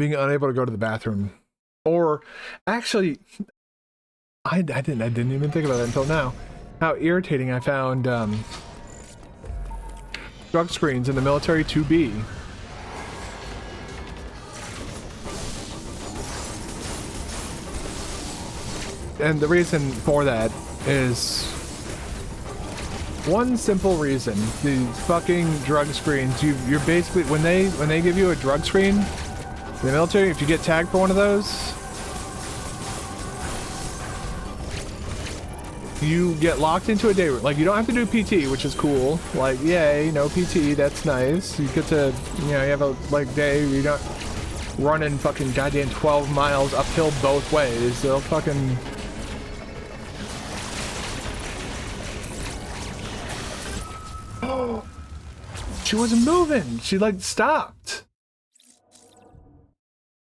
being unable to go to the bathroom. Or actually, I didn't even think about that until now. How irritating I found drug screens in the military 2B. And the reason for that is one simple reason. The fucking drug screens, you're basically, when they give you a drug screen in the military, if you get tagged for one of those, you get locked into a day. Like, you don't have to do PT, which is cool. Like, yay, no PT, that's nice. You get to, you know, you have a, like, day where you're not running fucking goddamn 12 miles uphill both ways. They'll fucking... Oh! She wasn't moving! She, like, stopped!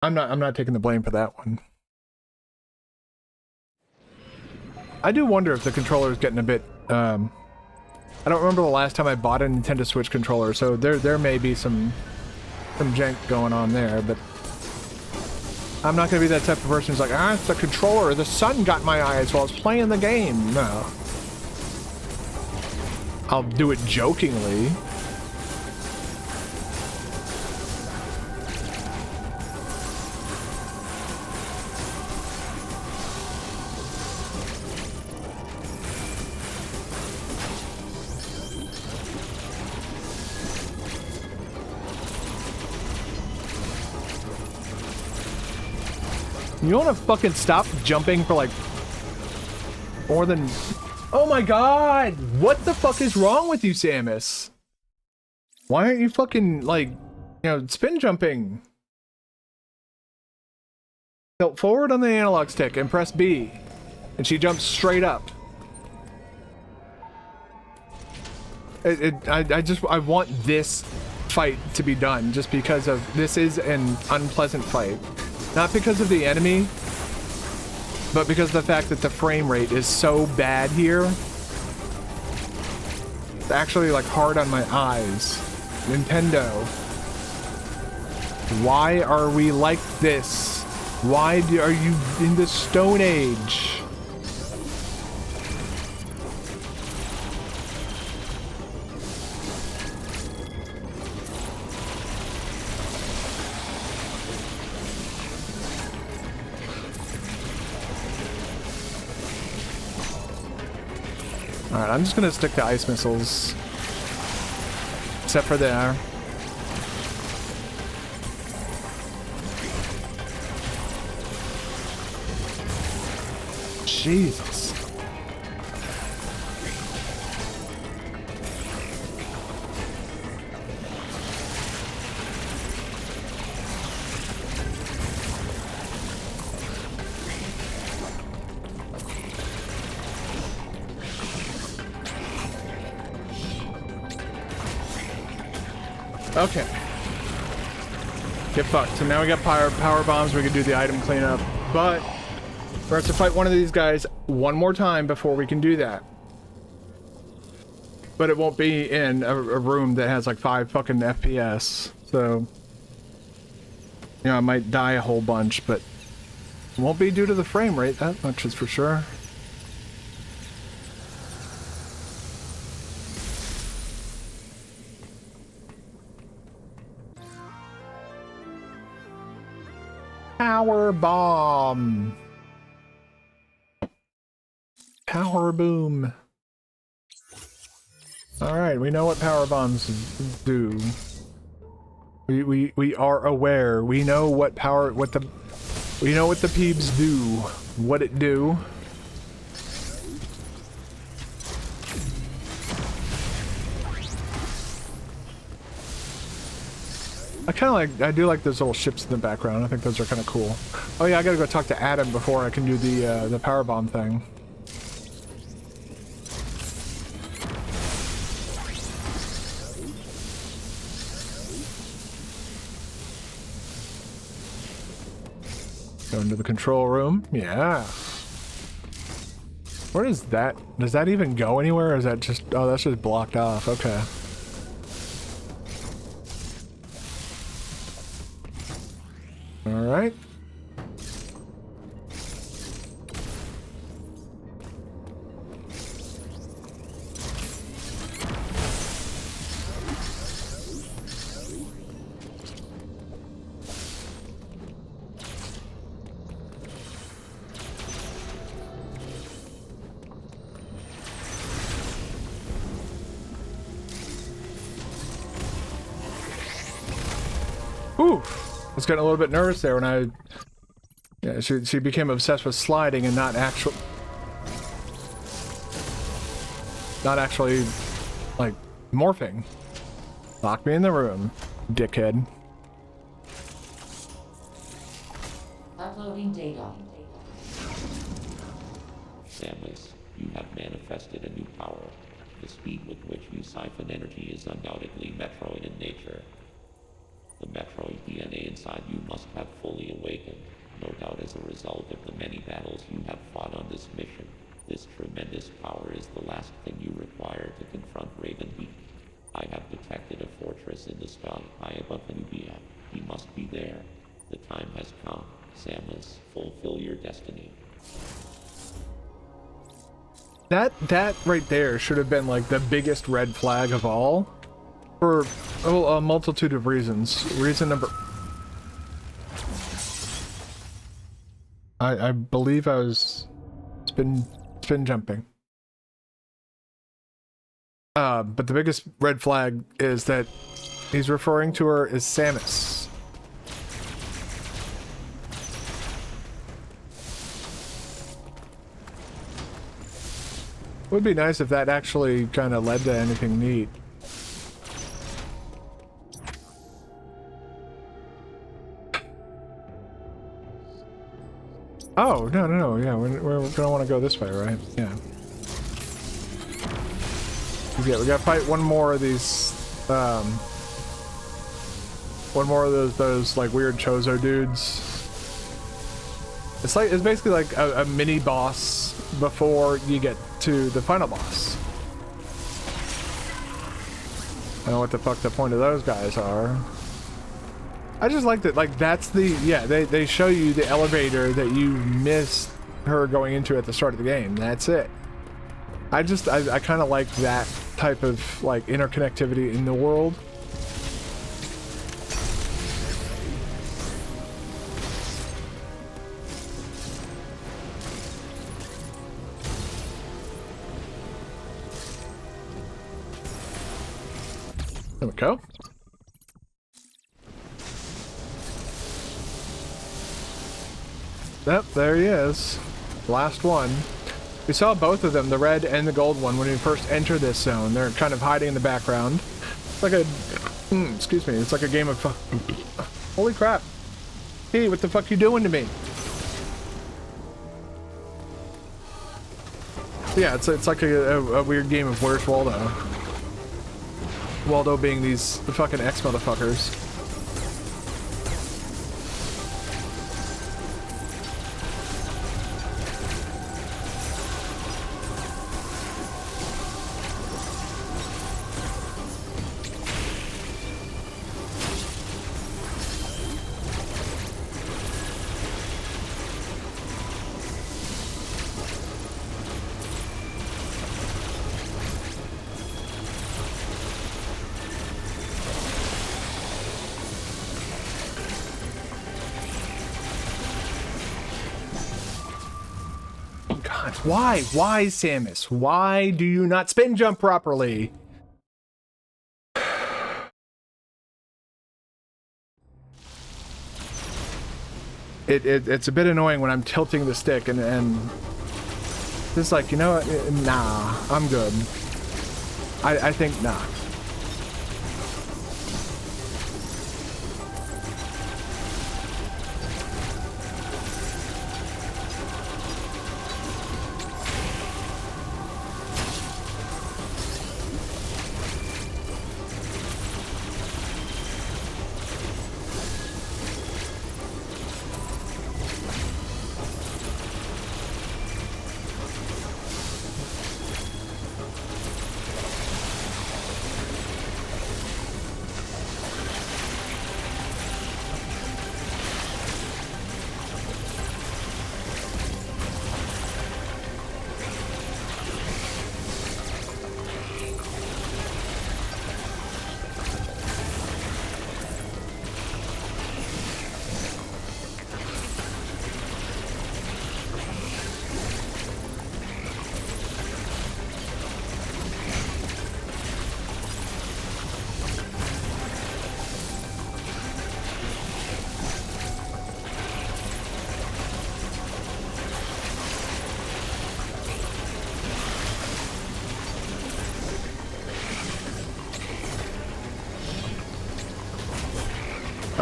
I'm not taking the blame for that one. I do wonder if the controller is getting a bit, I don't remember the last time I bought a Nintendo Switch controller, so there may be some jank going on there, but I'm not gonna be that type of person who's like, ah, it's the controller, the sun got my eyes while I was playing the game. No. I'll do it jokingly. You wanna fucking stop jumping for like more than... Oh my god! What the fuck is wrong with you, Samus? Why aren't you fucking, like, you know, spin jumping? Tilt forward on the analog stick and press B. And she jumps straight up. I want this fight to be done just because of... This is an unpleasant fight. Not because of the enemy, but because of the fact that the frame rate is so bad here. It's actually like hard on my eyes. Nintendo. Why are we like this? Why are you in the Stone Age? Alright, I'm just gonna stick to ice missiles. Except for there. Jesus. Okay. Get fucked. So now we got power bombs, we can do the item cleanup. But we're gonna have to fight one of these guys one more time before we can do that. But it won't be in a room that has like 5 fucking FPS. So, you know, I might die a whole bunch, but it won't be due to the frame rate, that much is for sure. Power bomb. Power boom. All right, we know what power bombs do. We are aware. We know what we know what the peebs do. What it do. I do like those little ships in the background. I think those are kind of cool. Oh yeah, I gotta go talk to Adam before I can do the power bomb thing. Go into the control room. Yeah. Where is that? Does that even go anywhere, or is that just... Oh, that's just blocked off. Okay. All right. Ooh, I was getting a little bit nervous there when I... Yeah, she became obsessed with sliding and not actually, like, morphing. Lock me in the room, dickhead. Uploading data. Samus, you have manifested a new power. The speed with which you siphon energy is undoubtedly Metroid in nature. The Metroid DNA inside you must have fully awakened, no doubt as a result of the many battles you have fought on this mission. This tremendous power is the last thing you require to confront Raven Beak. I have detected a fortress in the sky high above Nubia. He must be there. The time has come. Samus, fulfill your destiny. That right there should have been like the biggest red flag of all. For a multitude of reasons. Reason number... I believe I was spin jumping. But the biggest red flag is that he's referring to her as Samus. Would be nice if that actually kind of led to anything neat. Oh, no, yeah, we're gonna want to go this way, right? Yeah. Yeah, we gotta fight one more of these, one more of those like weird Chozo dudes. It's basically like a mini boss before you get to the final boss. I don't know what the fuck the point of those guys are. I just like that, like, that's the, yeah, they show you the elevator that you missed her going into at the start of the game. That's it. I kind of like that type of, like, interconnectivity in the world. There we go. Yep, there he is. Last one. We saw both of them, the red and the gold one, when we first enter this zone. They're kind of hiding in the background. It's like a... excuse me. It's like a game of... Holy crap. Hey, what the fuck you doing to me? Yeah, it's like a weird game of Where's Waldo? Waldo being the fucking ex-motherfuckers. Why? Why, Samus? Why do you not spin jump properly? It's a bit annoying when I'm tilting the stick and it's like, you know what? Nah, I'm good. I think nah.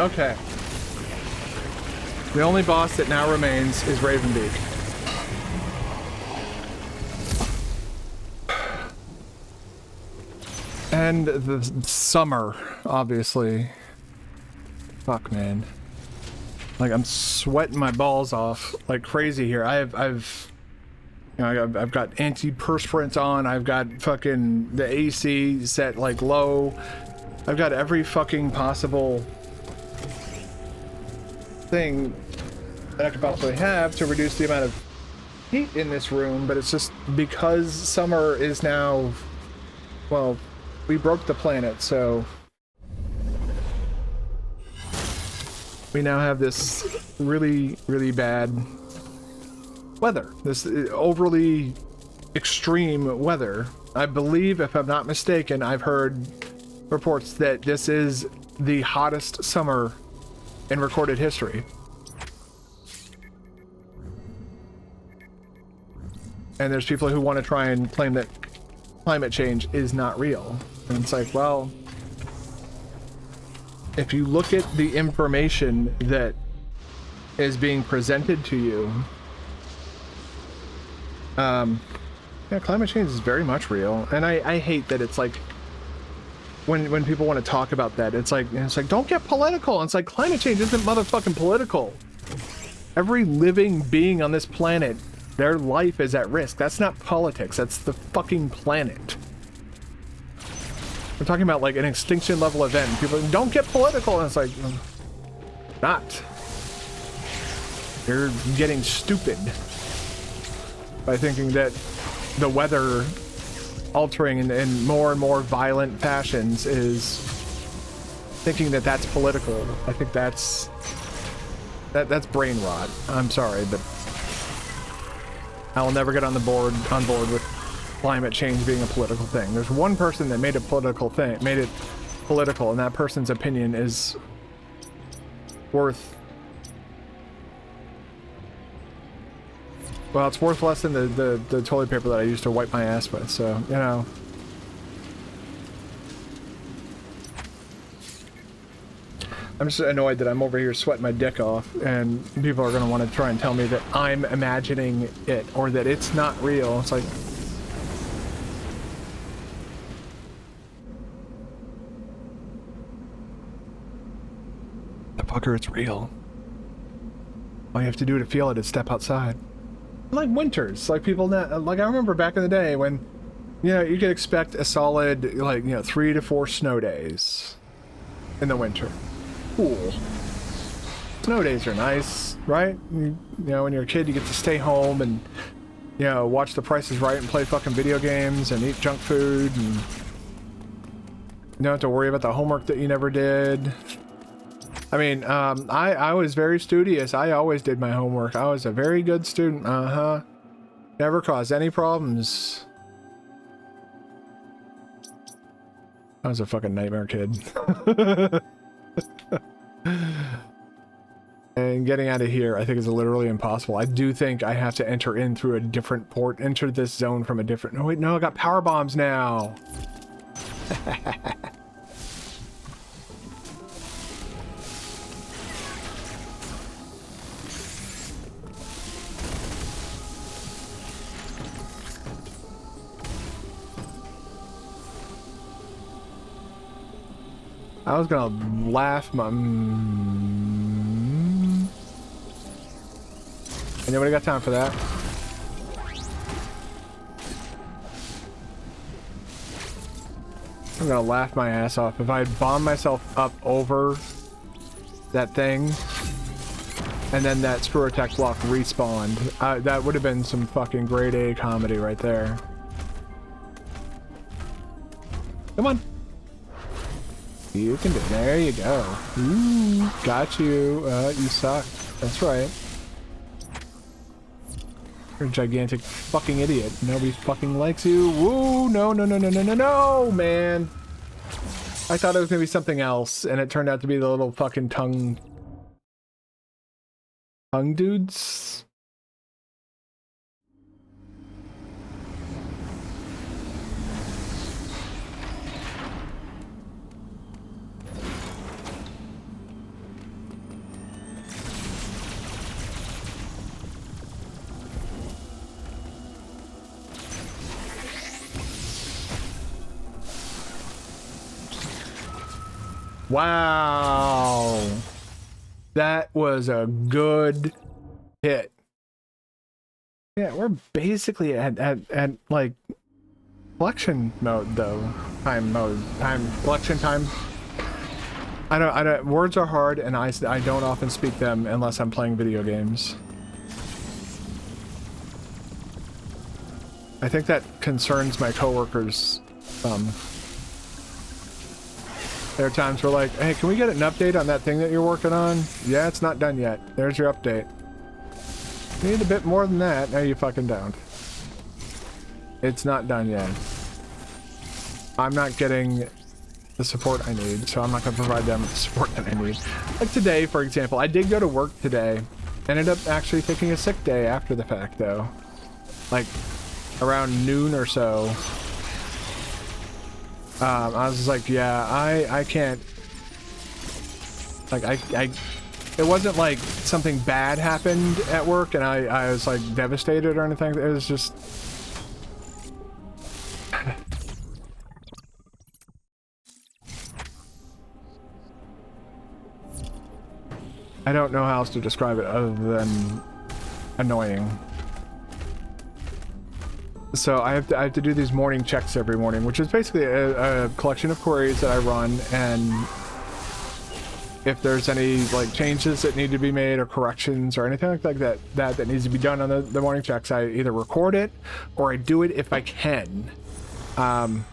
Okay. The only boss that now remains is Ravenbeak. And the summer, obviously. Fuck, man. Like, I'm sweating my balls off like crazy here. I've got antiperspirant on. I've got fucking the AC set like low. I've got every fucking possible thing that I could possibly have to reduce the amount of heat in this room, but it's just because summer is now, well, we broke the planet, so we now have this really, really bad weather. This overly extreme weather. I believe, if I'm not mistaken, I've heard reports that this is the hottest summer in recorded history. And there's people who want to try and claim that climate change is not real. And it's like, well, if you look at the information that is being presented to you, yeah, climate change is very much real. And I hate that it's like, when people want to talk about that, it's like don't get political. And it's like, climate change isn't motherfucking political. Every living being on this planet, their life is at risk. That's not politics. That's the fucking planet. We're talking about like an extinction level event. People are like, don't get political. And it's like, not. You're getting stupid by thinking that the weather altering in more and more violent fashions is thinking that that's political. I think that's brain rot. I'm sorry, but I will never get on board with climate change being a political thing. There's one person that made it political, and that person's opinion is worth, well, it's worth less than the toilet paper that I used to wipe my ass with, so, you know. I'm just annoyed that I'm over here sweating my dick off, and people are going to want to try and tell me that I'm imagining it, or that it's not real. It's like, the fucker, it's real. All you have to do to feel it is step outside. Like winters, like people now, like I remember back in the day when, you know, you could expect a solid, like, you know, 3 to 4 snow days in the winter. Cool. Snow days are nice, right? You know, when you're a kid, you get to stay home and, you know, watch The Price is Right and play fucking video games and eat junk food, and you don't have to worry about the homework that you never did. I mean, I was very studious. I always did my homework. I was a very good student. Never caused any problems. I was a fucking nightmare kid. And getting out of here, I think, is literally impossible. I do think I have to enter in through a different port, enter this zone from a different... Oh, wait, no, I got power bombs now. I was gonna laugh my... Anybody got time for that? I'm gonna laugh my ass off if I had bombed myself up over that thing and then that screw attack block respawned. That would have been some fucking grade A comedy right there. Come on. You can do it. There you go. Ooh, got you. You suck. That's right. You're a gigantic fucking idiot. Nobody fucking likes you. Woo! No, no, no, no, no, no, no, man. I thought it was gonna be something else, and it turned out to be the little fucking tongue dudes. Wow. That was a good hit. Yeah, we're basically at like collection mode though. Collection time. I don't, words are hard and I don't often speak them unless I'm playing video games. I think that concerns my coworkers some. There are times where like, hey, can we get an update on that thing that you're working on? Yeah, it's not done yet. There's your update. Need a bit more than that. No, you fucking don't. It's not done yet. I'm not getting the support I need, so I'm not going to provide them with the support that I need. Like today, for example, I did go to work today. Ended up actually taking a sick day after the fact, though. Like, around noon or so. I was just like, yeah, I can't... Like, it wasn't like something bad happened at work and I was like devastated or anything. It was just... I don't know how else to describe it other than annoying. So I have to do these morning checks every morning, which is basically a collection of queries that I run, and if there's any like changes that need to be made or corrections or anything like that needs to be done on the morning checks, I either record it or I do it if I can. And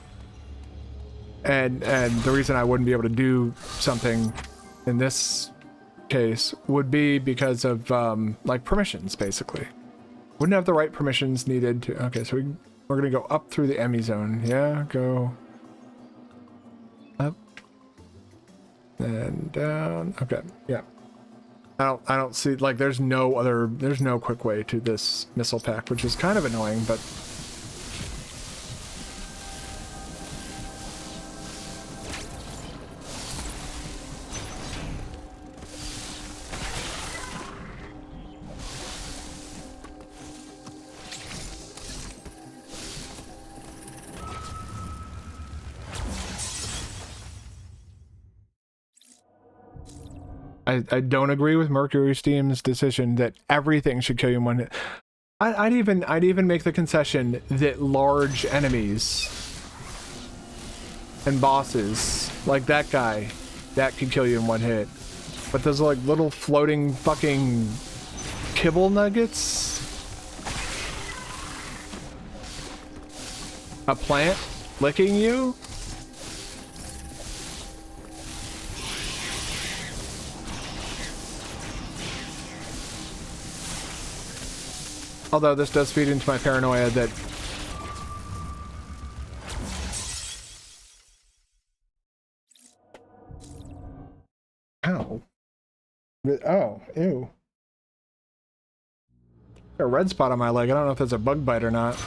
the reason I wouldn't be able to do something in this case would be because of like permissions, basically. Wouldn't have the right permissions needed to... Okay, so we're gonna go up through the Emmy zone. Yeah, go up and down. Okay, yeah. I don't see, like, there's no quick way to this missile pack, which is kind of annoying, but I don't agree with Mercury Steam's decision that everything should kill you in one hit. I'd even make the concession that large enemies and bosses, like that guy, that could kill you in one hit. But those like little floating fucking kibble nuggets? A plant licking you? Although this does feed into my paranoia that... Ow. Oh, ew. A red spot on my leg. I don't know if that's a bug bite or not.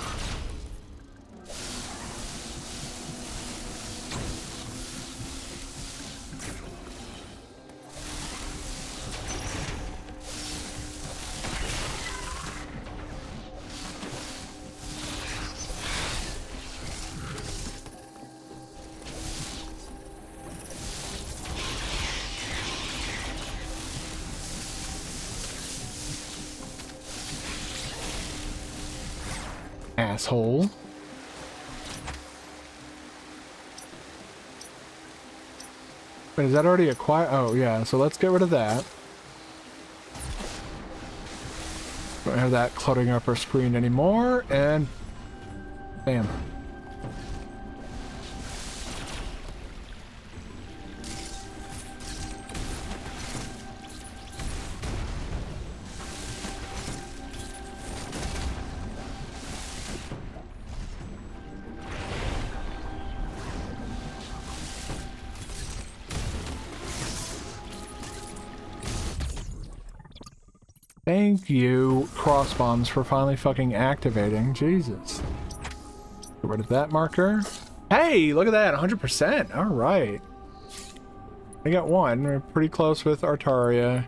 Asshole. Wait, is that already acquired? Oh, yeah, so let's get rid of that. Don't have that cluttering up our screen anymore, and... Bam. Thank you, cross bombs, for finally fucking activating. Jesus. Get rid of that marker. Hey, look at that, 100%. All right. I got one. We're pretty close with Artaria.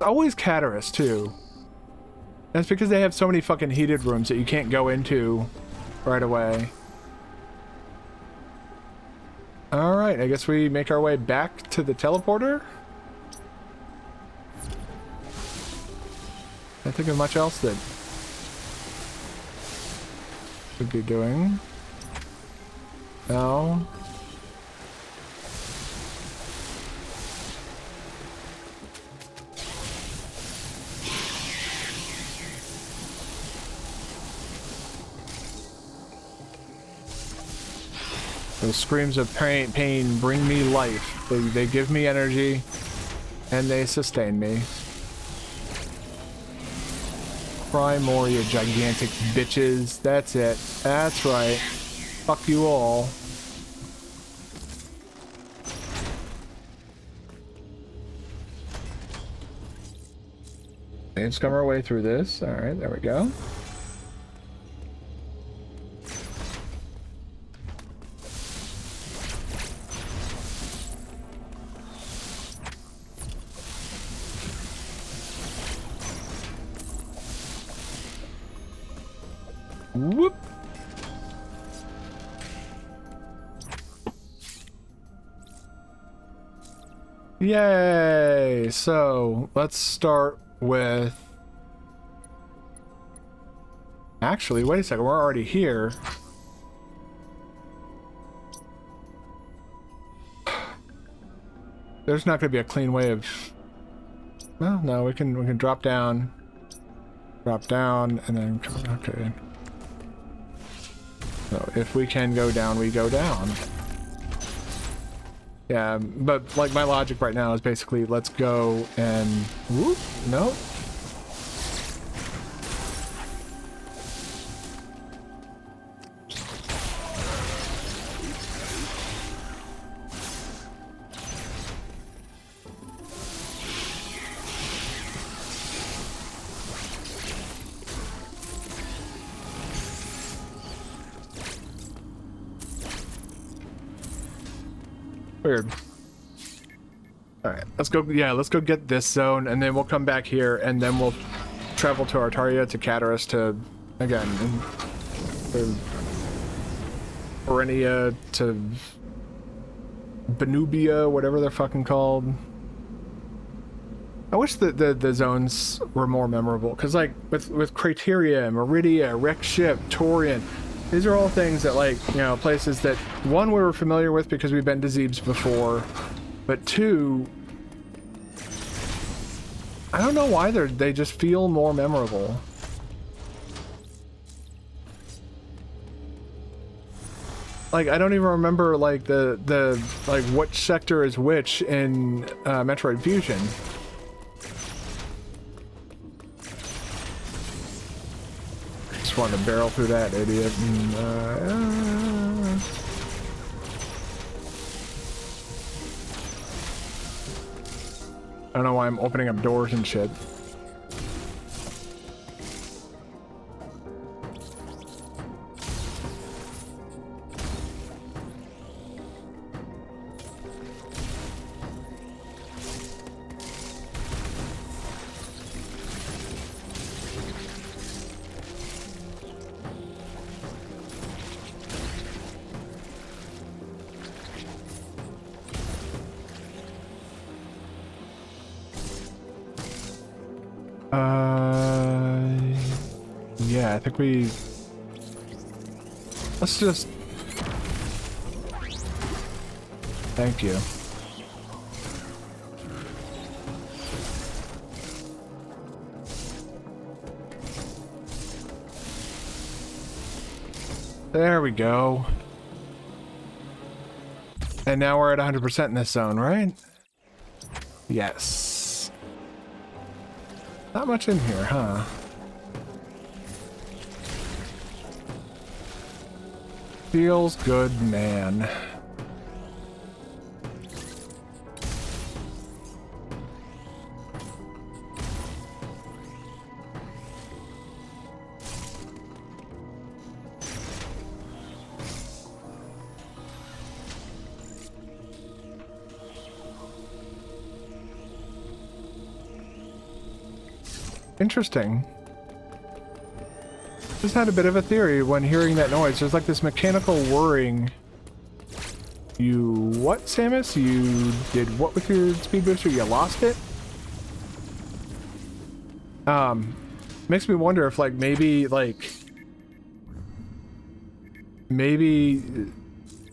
Always Cataris, too. That's because they have so many fucking heated rooms that you can't go into right away. Alright, I guess we make our way back to the teleporter. Can't think of much else that should be doing. No. Those screams of pain bring me life. They give me energy, and they sustain me. Cry more, you gigantic bitches. That's it. That's right. Fuck you all. Let's come our way through this. Alright, there we go. Whoop. Yay! So, let's start with... Actually, wait a second, we're already here. There's not going to be a clean way of... Well, no, we can drop down, and then... Okay. So if we can go down, we go down. Yeah, but like my logic right now is basically let's go and whoop, no. Weird. Alright, let's go, yeah, let's go get this zone, and then we'll come back here, and then we'll travel to Artaria, to Cataris, to, again, to Orenia, to Benubia, whatever they're fucking called. I wish the zones were more memorable, because, like, with Crateria, Meridia, Wreck Ship, Torian, these are all things that, like, you know, places that, one, we were familiar with because we've been to Zebes before, but two, I don't know why they just feel more memorable. Like, I don't even remember, like, like, which sector is which in Metroid Fusion. Just wanted to barrel through that idiot. I don't know why I'm opening up doors and shit. Yeah, I think we... Let's just... Thank you. There we go. And now we're at 100% in this zone, right? Yes. Not much in here, huh? Feels good, man. Interesting. Just had a bit of a theory when hearing that noise. There's like this mechanical whirring You what, Samus? You did what with your speed booster? You lost it? Makes me wonder if, like, maybe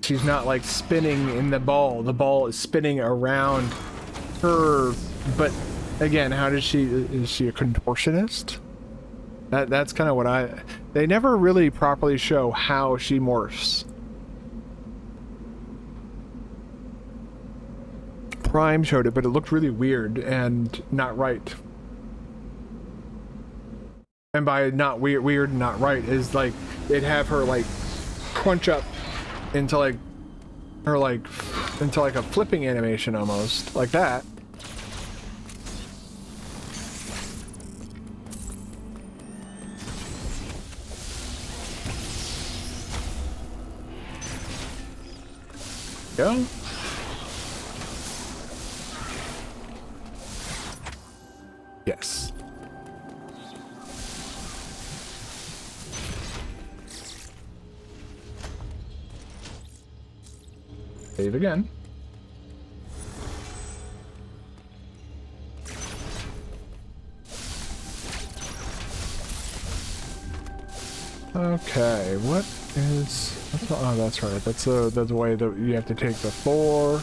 she's not, like, spinning in the ball is spinning around her. But again, how does is she a contortionist? That's kind of what they never really properly show how she morphs. Prime showed it, but it looked really weird and not right. And by not weird and not right is, like, they'd have her, like, crunch up into, like, her, like, into, like, a flipping animation almost, like that. Go. Yes. Save again. Okay, what is... oh, that's right. That's the way that you have to take the 4.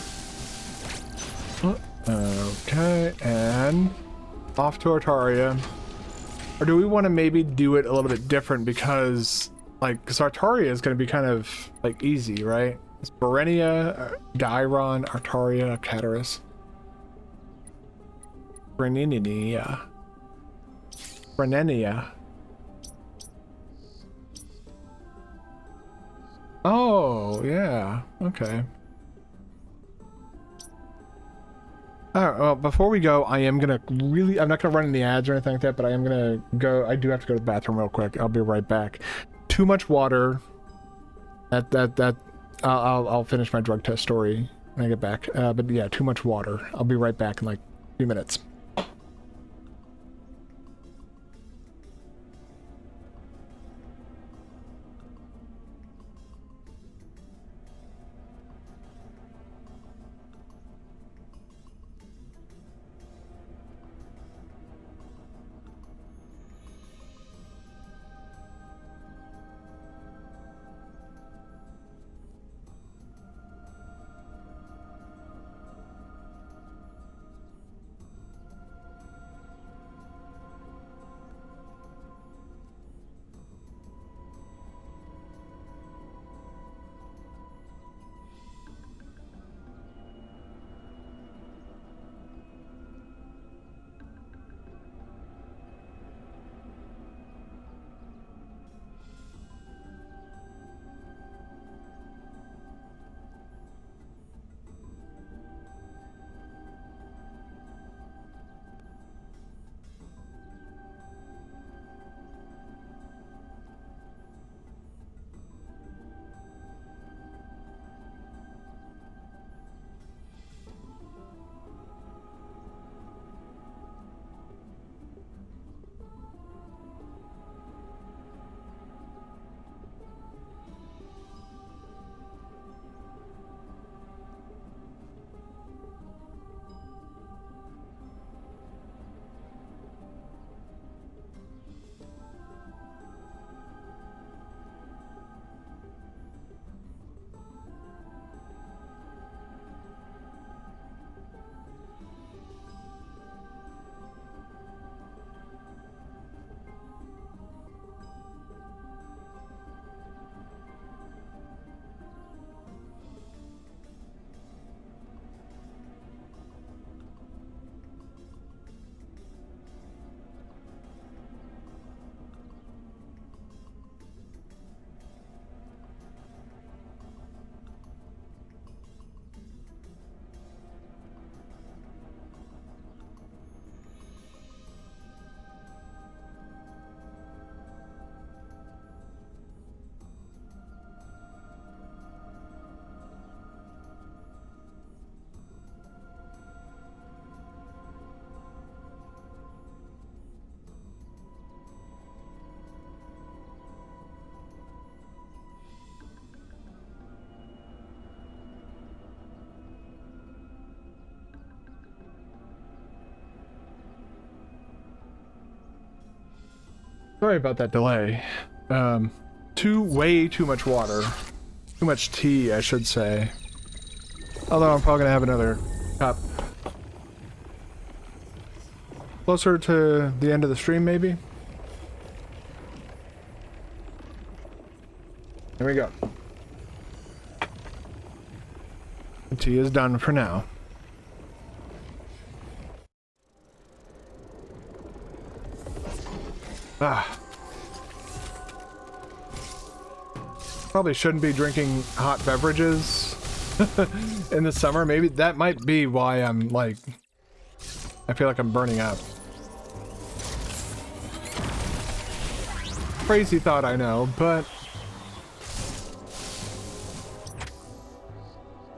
Okay, and off to Artaria. Or do we want to maybe do it a little bit different because, like, because Artaria is going to be kind of, like, easy, right? It's Berenia, Dairon, Artaria, Cataris. Brenenia. Oh, yeah. Okay. Alright, well, before we go, I'm not gonna run any ads or anything like that, but I am gonna go, I do have to go to the bathroom real quick. I'll be right back. Too much water. I'll finish my drug test story when I get back. But yeah, too much water. I'll be right back in like 2 minutes. Sorry about that delay. Way too much water. Too much tea, I should say. Although I'm probably gonna have another cup. Closer to the end of the stream, maybe? Here we go. The tea is done for now. Ah. Probably shouldn't be drinking hot beverages in the summer. Maybe that might be why I'm like, I feel like I'm burning up. Crazy thought, I know, but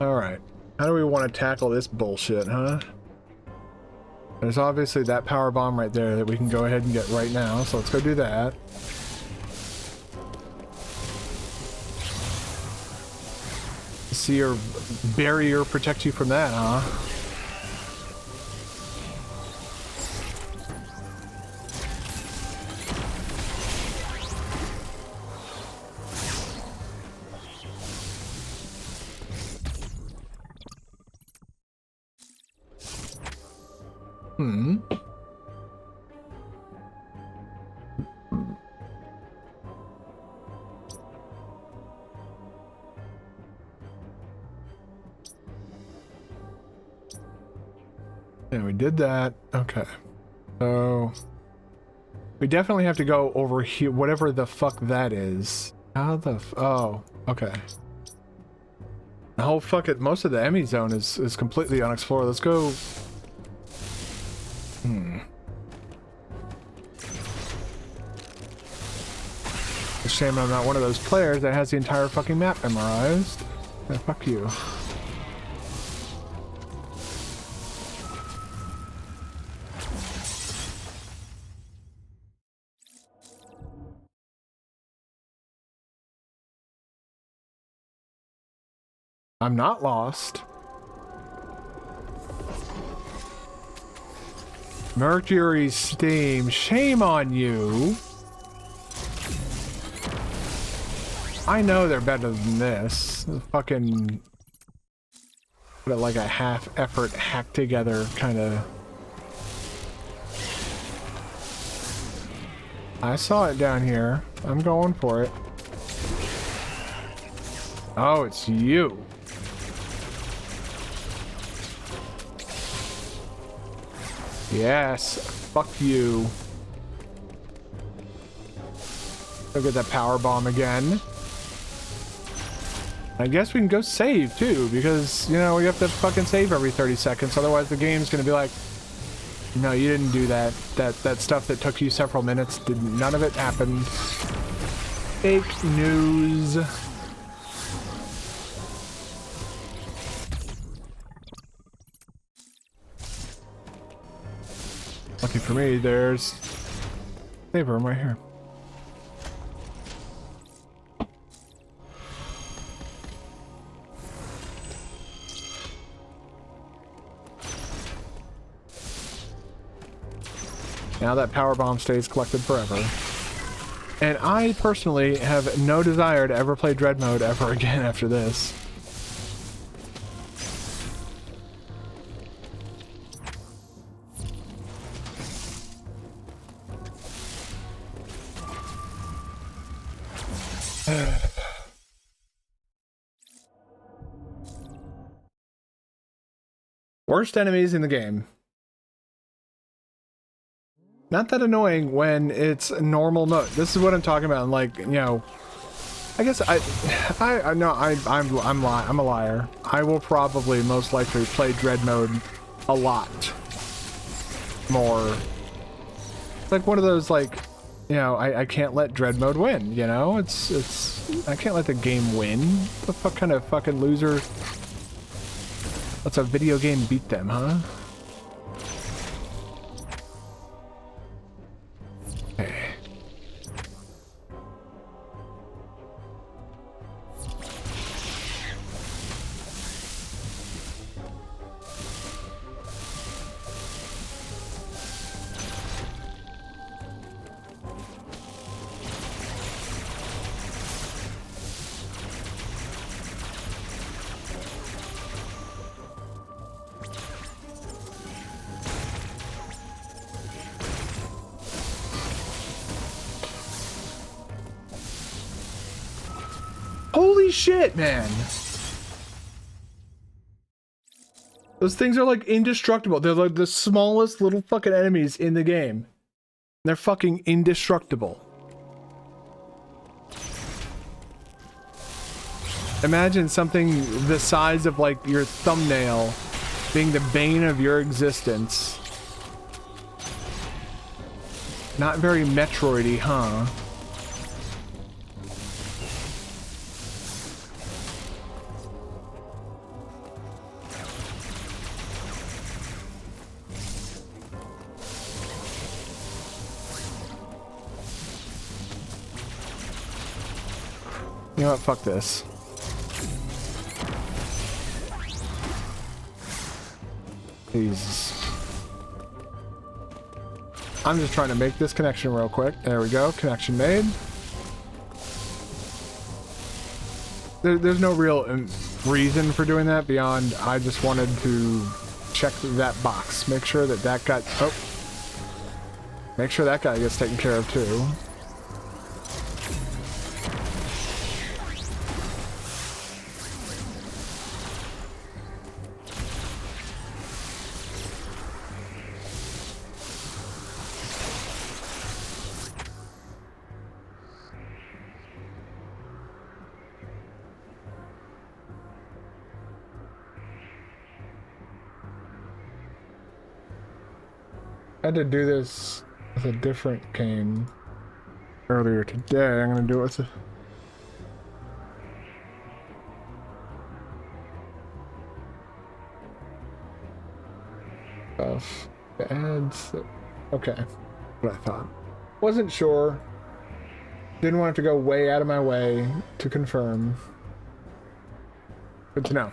alright. How do we want to tackle this bullshit, huh? There's obviously that power bomb right there that we can go ahead and get right now, so let's go do that. See your barrier protect you from that, huh? Yeah, we did that. Okay. So we definitely have to go over here, whatever the fuck that is. How the oh, okay. The whole most of the Emmy zone is completely unexplored. Let's go. It's a shame I'm not one of those players that has the entire fucking map memorized. Yeah, fuck you. I'm not lost. Mercury Steam, shame on you. I know they're better than this. Fucking put it like a half-effort hack together kind of. I saw it down here. I'm going for it. Oh, it's you. Yes, fuck you. Go get that power bomb again. I guess we can go save too, because, you know, we have to fucking save every 30 seconds, otherwise the game's gonna be like, no, you didn't do that. That stuff that took you several minutes, none of it happened. Fake news. Lucky for me, there's save room right here. Now that power bomb stays collected forever. And I personally have no desire to ever play Dread mode ever again after this. Worst enemies in the game. Not that annoying when it's normal mode. This is what I'm talking about. Like, you know, I guess I'm a liar. I will probably most likely play Dread mode a lot more. It's like one of those, like, you know, I can't let Dread mode win, you know? I can't let the game win. What the kind of fucking loser lets a video game beat them, huh? Okay. Holy shit, man. Those things are like indestructible. They're like the smallest little fucking enemies in the game. They're fucking indestructible. Imagine something the size of like your thumbnail being the bane of your existence. Not very Metroid-y, huh? You know what? Fuck this. Jesus. I'm just trying to make this connection real quick. There we go. Connection made. There's no real reason for doing that beyond I just wanted to check that box. Make sure that that got... Oh. Make sure that guy gets taken care of too. I had to do this with a different game earlier today. I'm gonna do it with stuff. Ads. Okay. What I thought. Wasn't sure. Didn't want to go way out of my way to confirm. Good to know.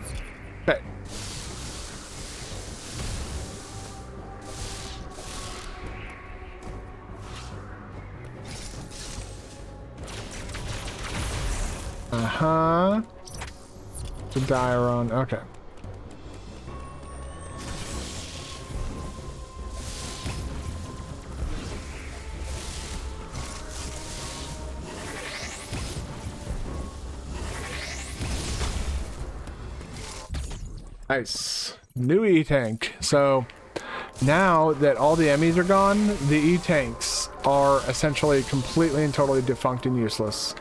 Okay. Uh-huh. The Diron. Okay. Nice. New E-Tank. So now that all the Emmys are gone, the E-Tanks are essentially completely and totally defunct and useless.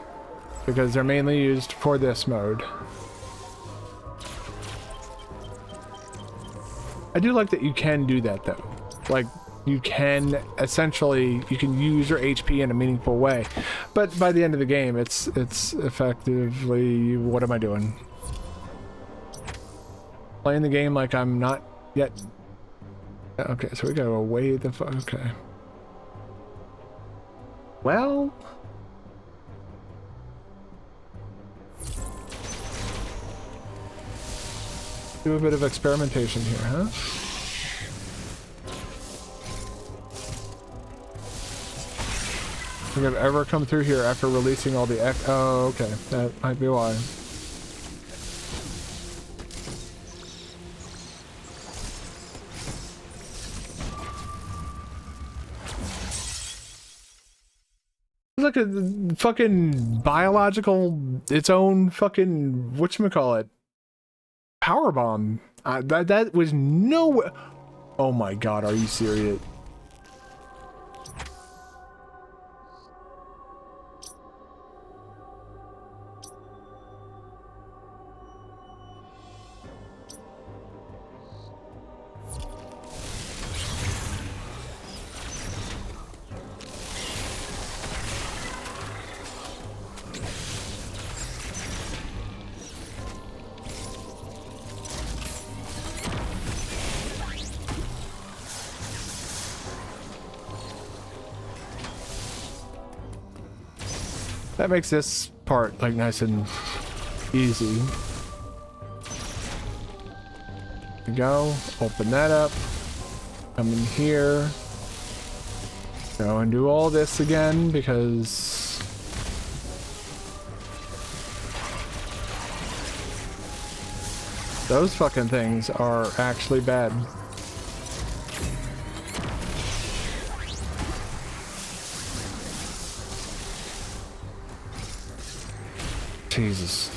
Because they're mainly used for this mode. I do like that you can do that though. Like, you can essentially, you can use your HP in a meaningful way. But by the end of the game, it's effectively, what am I doing? Playing the game like I'm not yet. Okay, so we gotta go way the fuck, okay. Well... do a bit of experimentation here, huh? I think I've ever come through here after releasing all the oh, okay. That might be why. Look at the fucking biological, its own fucking, whatchamacallit, power bomb. That was no... Oh my god, are you serious? That makes this part like nice and easy. There we go. Open that up. Come in here. Go and do all this again because those fucking things are actually bad. Jesus.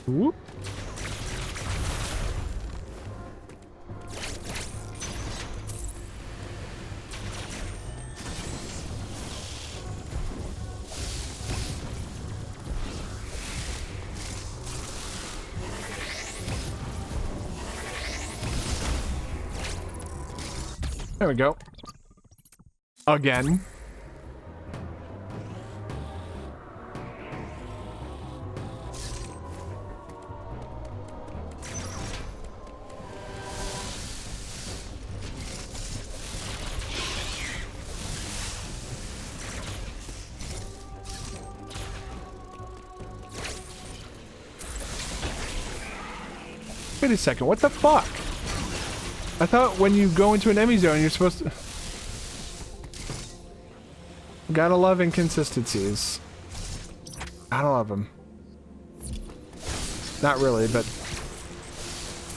Whoop. There we go. Again. Wait a second, what the fuck? I thought when you go into an enemy zone, you're supposed to... Gotta love inconsistencies. Gotta love them. Not really, but...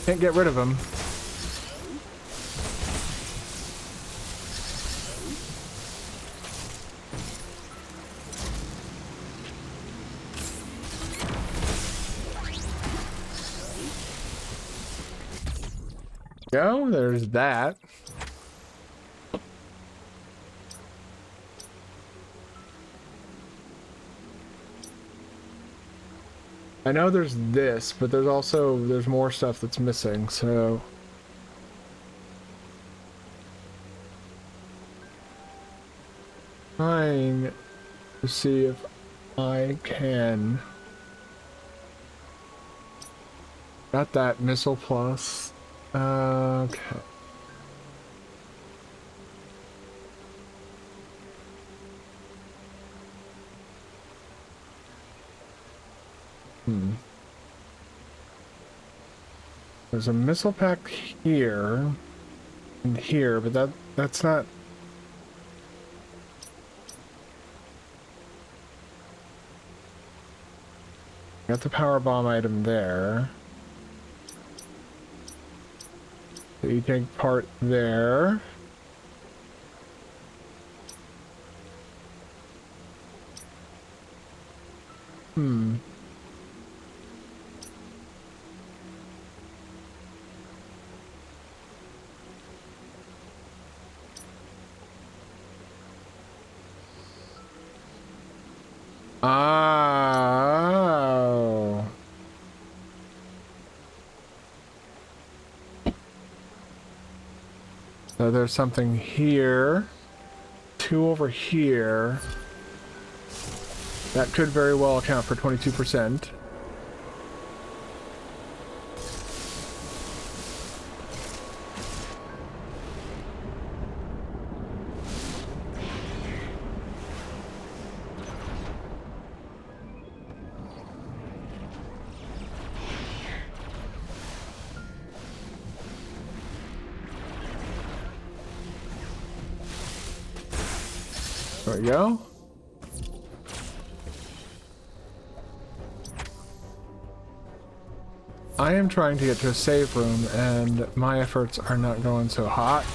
Can't get rid of them. Go, there's that. I know there's this, but there's more stuff that's missing, so trying to see if I can. Got that missile plus. Okay. There's a missile pack here and here, but that's not. Got the power bomb item there. So you take part there. Oh. So there's something here. 2 over here. That could very well account for 22%. There we go. I am trying to get to a save room, and my efforts are not going so hot.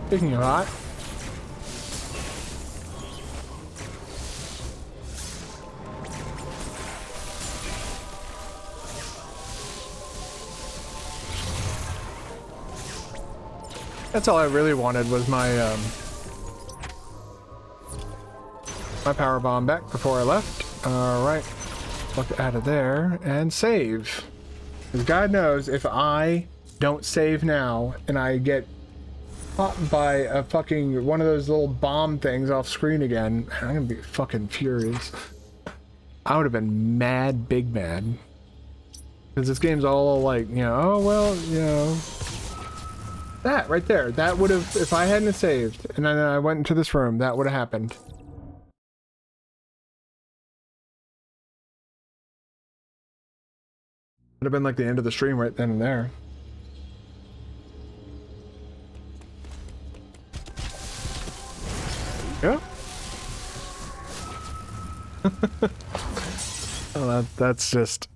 Speaking of hot, that's all I really wanted was my my power bomb back before I left. All right, look out of there and save. Because God knows if I don't save now and I get caught by a fucking one of those little bomb things off screen again, I'm gonna be fucking furious. I would have been mad, big mad. Because this game's all like, you know, oh well, you know. That right there, that would have, if I hadn't saved and then I went into this room, that would have happened. Would have been like the end of the stream right then and there. Yeah. Oh, that's just.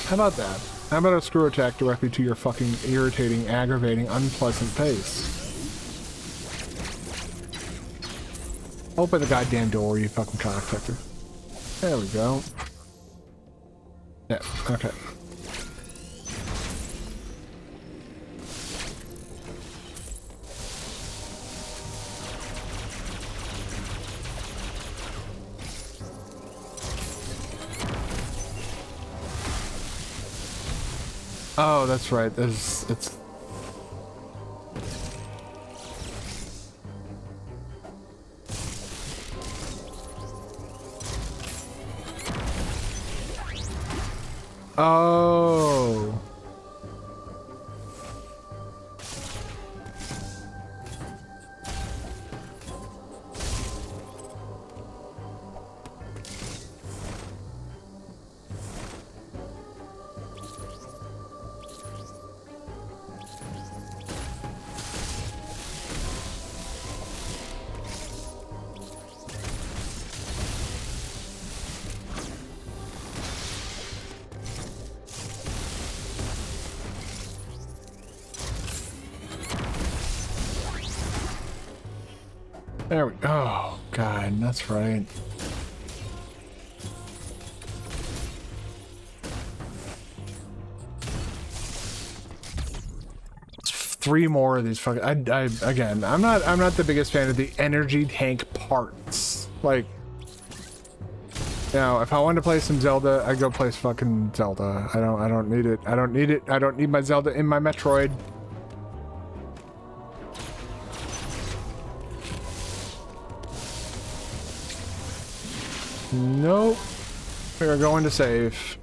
How about that? How about a screw attack directly to your fucking irritating, aggravating, unpleasant face? Open the goddamn door, you fucking cock detector. There we go. Yeah, okay. Oh, that's right. It's oh. There we go. Oh, God, that's right. Three more of these fucking. Again, I'm not the biggest fan of the energy tank parts. Like, you know, if I wanted to play some Zelda, I'd go play fucking Zelda. I don't need it. I don't need it. I don't need my Zelda in my Metroid. Nope. We're going to save.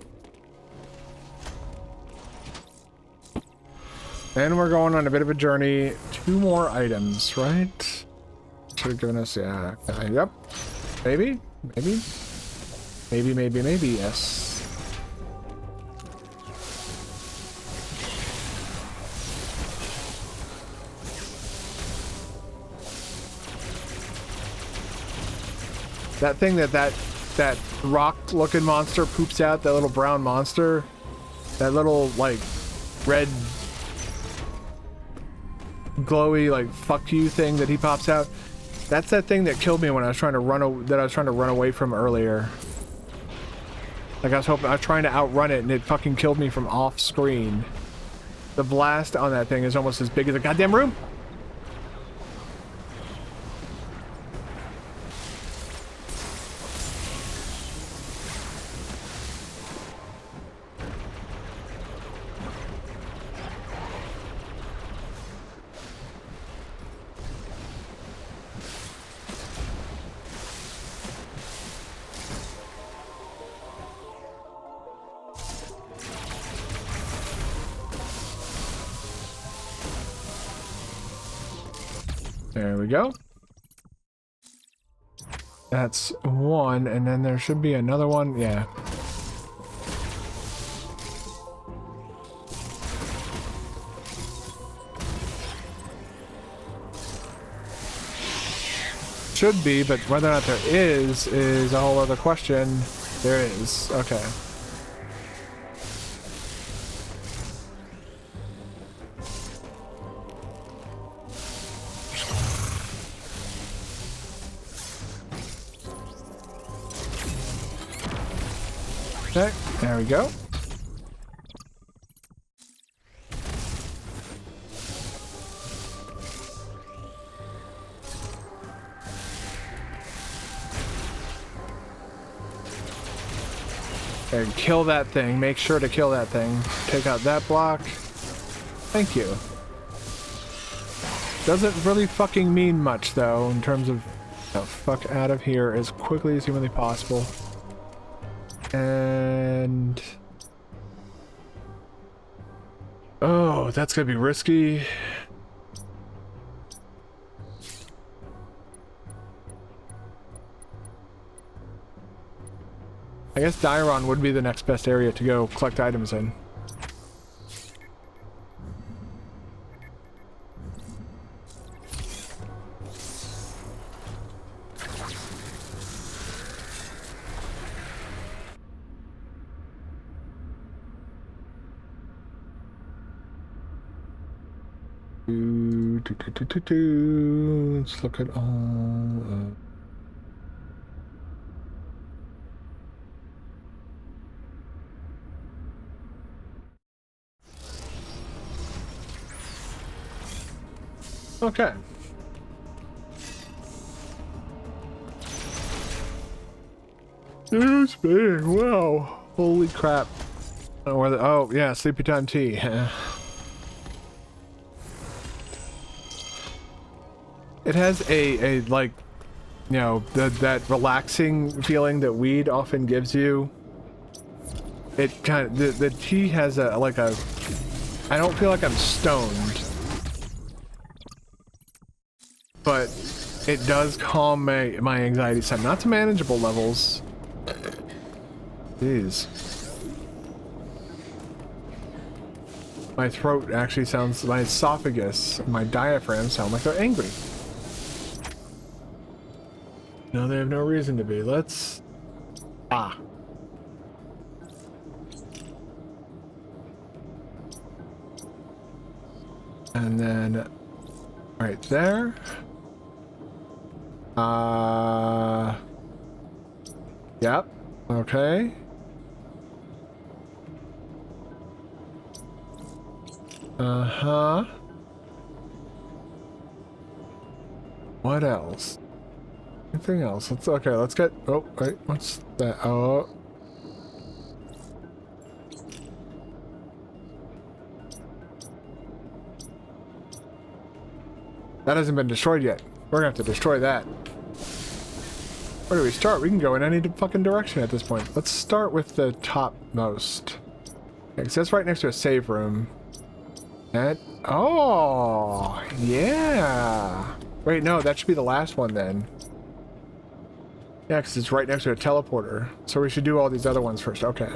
And we're going on a bit of a journey. 2 more items, right? Should have given us, yeah. Yep. Maybe? Maybe? Maybe, yes. That thing that rock-looking monster poops out, that little brown monster, that little, like, red, glowy, like, fuck you thing that he pops out, that's that thing that killed me when I was trying to run away from earlier. Like, I was trying to outrun it, and it fucking killed me from off screen. The blast on that thing is almost as big as a goddamn room. There we go. That's one, and then there should be another one. Yeah. Should be, but whether or not there is a whole other question. There is. Okay. Okay, there we go. And kill that thing. Make sure to kill that thing. Take out that block. Thank you. Doesn't really fucking mean much though in terms of the fuck out of here as quickly as humanly possible. And oh, that's gonna be risky. I guess Dairon would be the next best area to go collect items in. Let's look at all. Okay. It's big. Wow. Holy crap. Oh, oh yeah, sleepy time tea. It has a like, you know, that relaxing feeling that weed often gives you. It kind of, the tea has a, like a, I don't feel like I'm stoned, but it does calm my anxiety some, not to manageable levels. Jeez. My throat actually sounds, my esophagus, my diaphragm sound like they're angry. No, they have no reason to be. Let's... Ah. And then... right there. Yep. Okay. Uh-huh. What else? Anything else? Let's get... Oh, wait, what's that? Oh. That hasn't been destroyed yet. We're gonna have to destroy that. Where do we start? We can go in any fucking direction at this point. Let's start with the topmost. Okay, so that's right next to a save room. That... Oh! Yeah! Wait, no, that should be the last one then. Yeah, because it's right next to a teleporter. So we should do all these other ones first. Okay.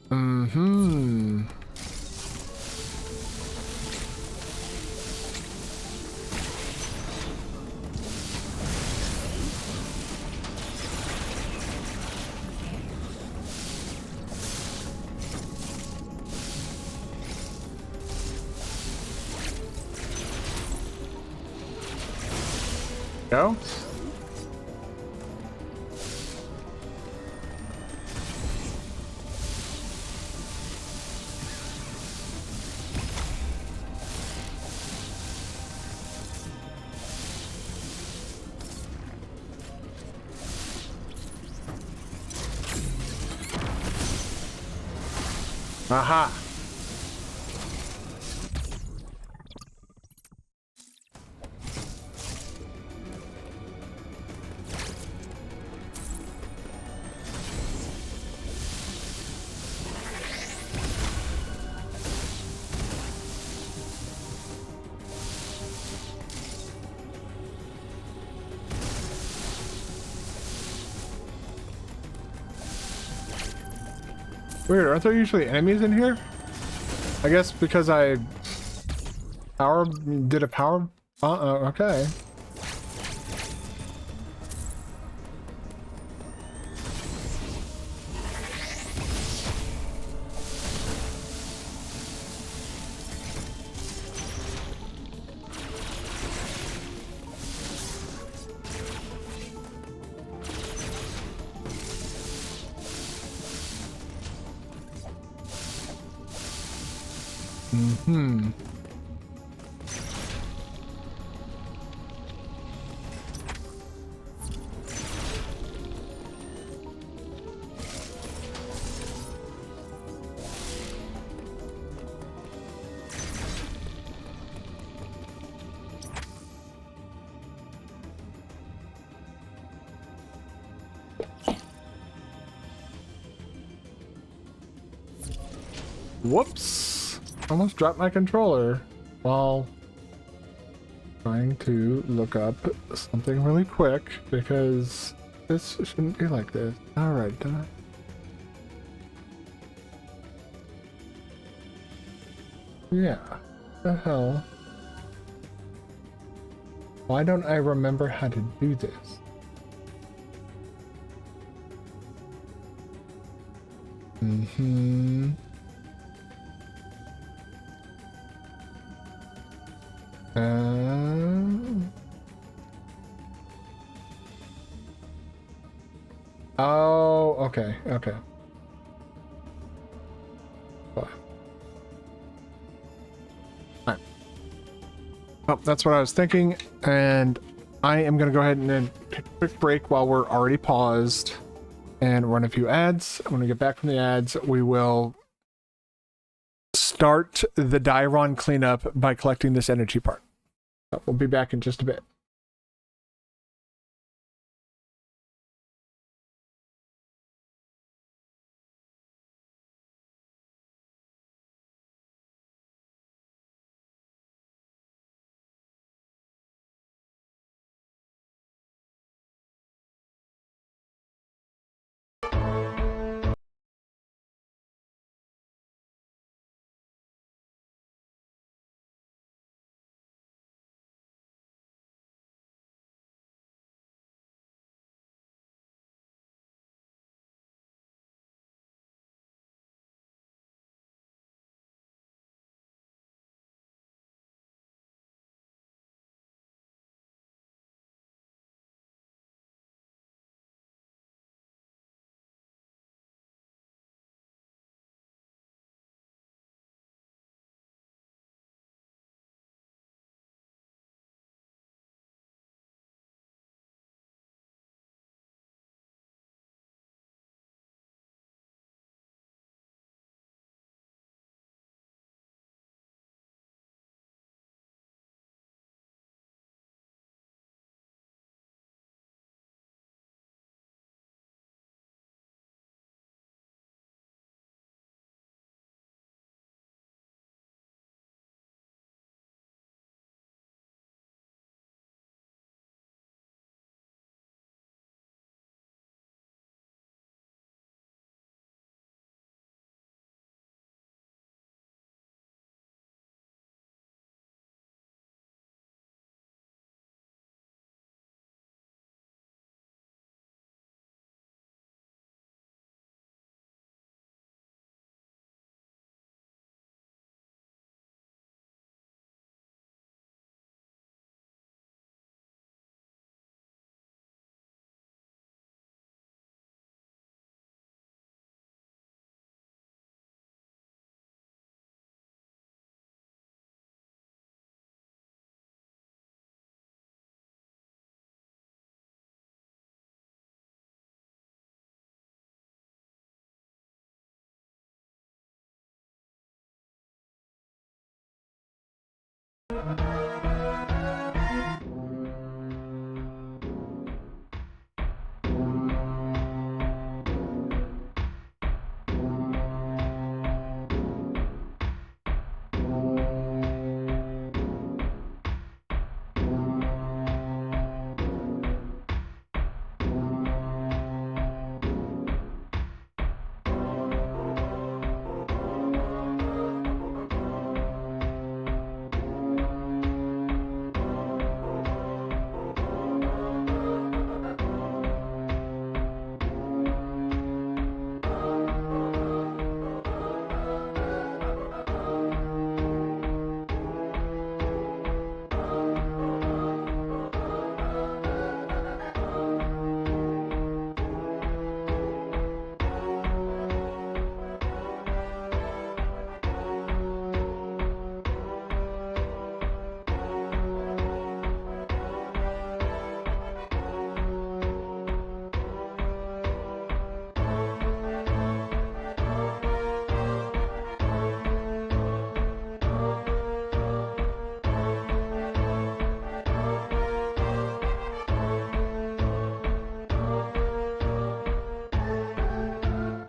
Mm-hmm. Go. Aha. Weird, aren't there usually enemies in here? I guess because I did a power... okay. Mm-hmm. Whoops! Almost dropped my controller while trying to look up something really quick because this shouldn't be like this. Alright, did I? Yeah. The hell? Why don't I remember how to do this? Mm-hmm. Oh, okay, okay. Fine. All right. Well, that's what I was thinking, and I am going to go ahead and then take a quick break while we're already paused and run a few ads. When we get back from the ads, we will start the Dairon cleanup by collecting this energy part. So we'll be back in just a bit.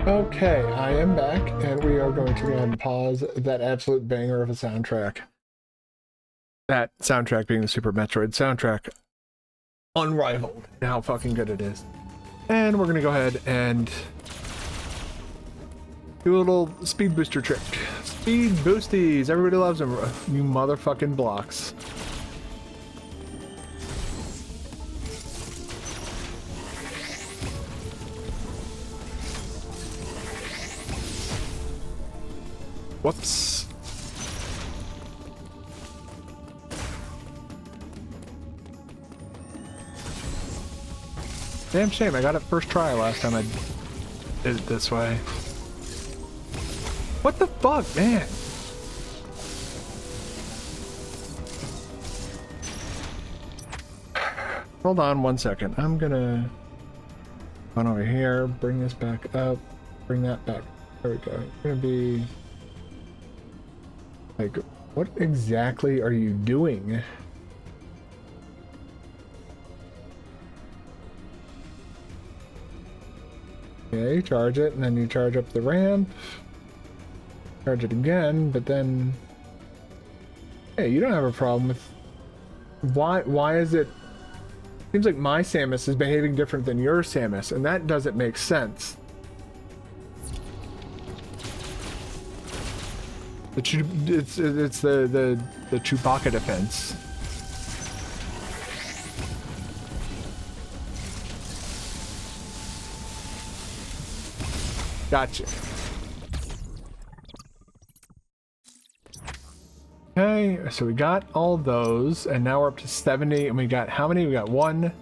Okay, I am back, and we are going to go ahead and pause that absolute banger of a soundtrack. That soundtrack being the Super Metroid soundtrack. Unrivaled in how fucking good it is. And we're going to go ahead and do a little speed booster trick. Speed boosties! Everybody loves them. You motherfucking blocks. Whoops. Damn shame, I got it first try last time I did it this way. What the fuck, man? Hold on 1 second. I'm gonna run over here, bring this back up, bring that back. There we go. It's gonna be like, what exactly are you doing? Okay, charge it, and then you charge up the ramp. Charge it again, but then... Hey, you don't have a problem with... Why is it... Seems like my Samus is behaving different than your Samus, and that doesn't make sense. It's the Chewbacca defense. Gotcha. Okay, so we got all those, and now we're up to 70, and we got how many? We got 1,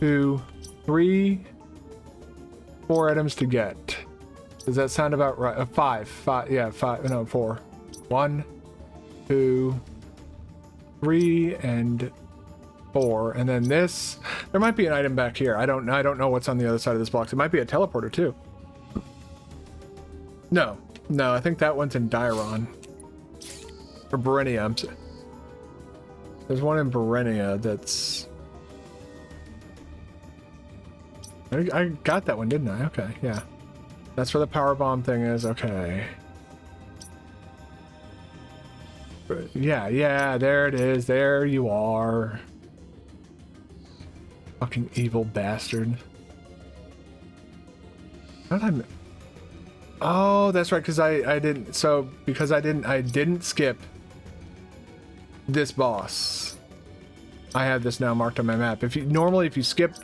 2, 3, 4 items to get. Does that sound about right? 5, yeah, 5, no, 4. 1, 2, 3, and 4, and then this. There might be an item back here. I don't know what's on the other side of this box. It might be a teleporter too. No, I think that one's in Dairon. Or Berenia. There's one in Berenia that's... I got that one, didn't I? Okay, yeah. That's where the power bomb thing is. Okay. Yeah, there it is. There you are. Fucking evil bastard. How did I... Oh, that's right, because I didn't... So, because I didn't skip this boss. I have this now marked on my map. If you normally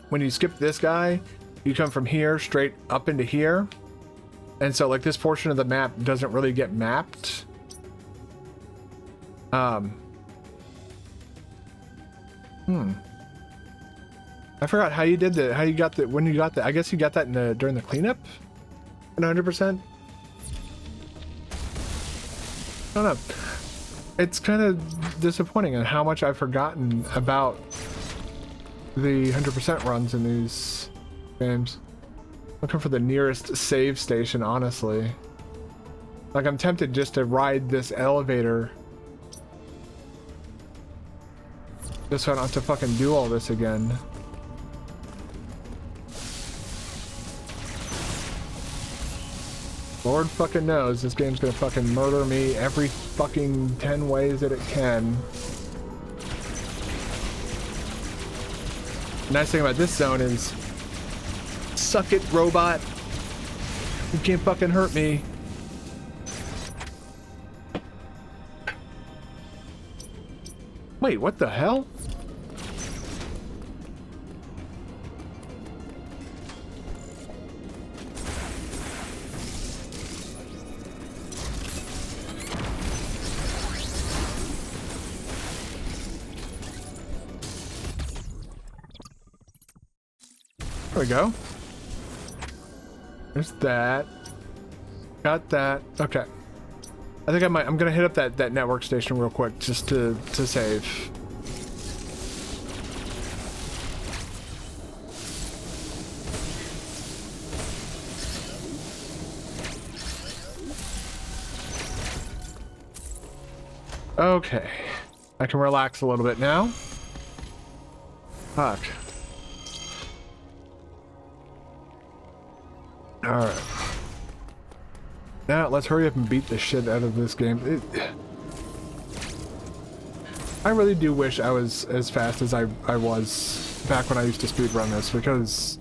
when you skip this guy, you come from here straight up into here. And so like this portion of the map doesn't really get mapped. I forgot how you did when you got that. I guess you got that during the cleanup? 100%? I don't know. It's kind of disappointing on how much I've forgotten about the 100% runs in these games. Looking for the nearest save station, honestly. Like, I'm tempted just to ride this elevator just so I don't have to fucking do all this again. Lord fucking knows this game's gonna fucking murder me every fucking 10 ways that it can. The nice thing about this zone is, suck it, robot. You can't fucking hurt me. Wait, what the hell? There we go. There's that. Got that. Okay. I think I'm gonna hit up that network station real quick just to save. Okay. I can relax a little bit now. Fuck. Alright. Now, let's hurry up and beat the shit out of this game. I really do wish I was as fast as I was back when I used to speedrun this, because,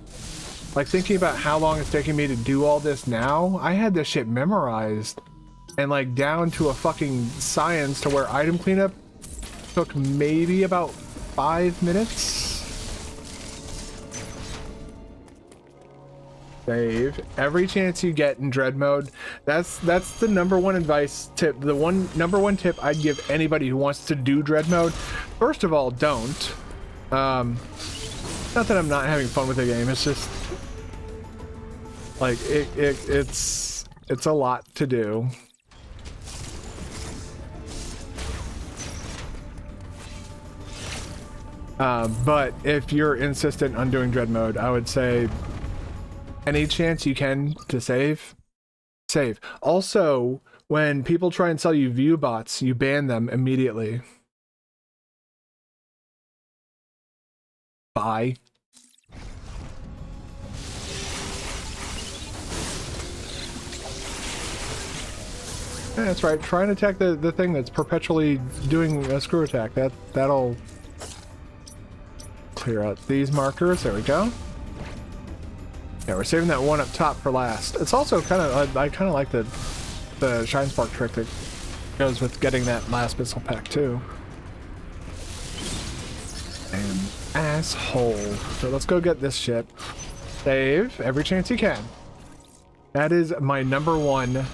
like, thinking about how long it's taking me to do all this now, I had this shit memorized, and, like, down to a fucking science to where item cleanup took maybe about 5 minutes. Save every chance you get in dread mode. That's the number one advice tip. The number one tip I'd give anybody who wants to do dread mode. First of all, don't. Not that I'm not having fun with the game. It's just like it's a lot to do. But if you're insistent on doing dread mode, I would say any chance you can to save. Also, when people try and sell you view bots, you ban them immediately. Bye. Yeah, that's right. Try and attack the thing that's perpetually doing a screw attack. That'll clear out these markers. There we go. Yeah, we're saving that one up top for last. It's also kind of, I kind of like the Shine Spark trick that goes with getting that last missile pack too. And asshole. So let's go get this ship. Save every chance you can. That is my number one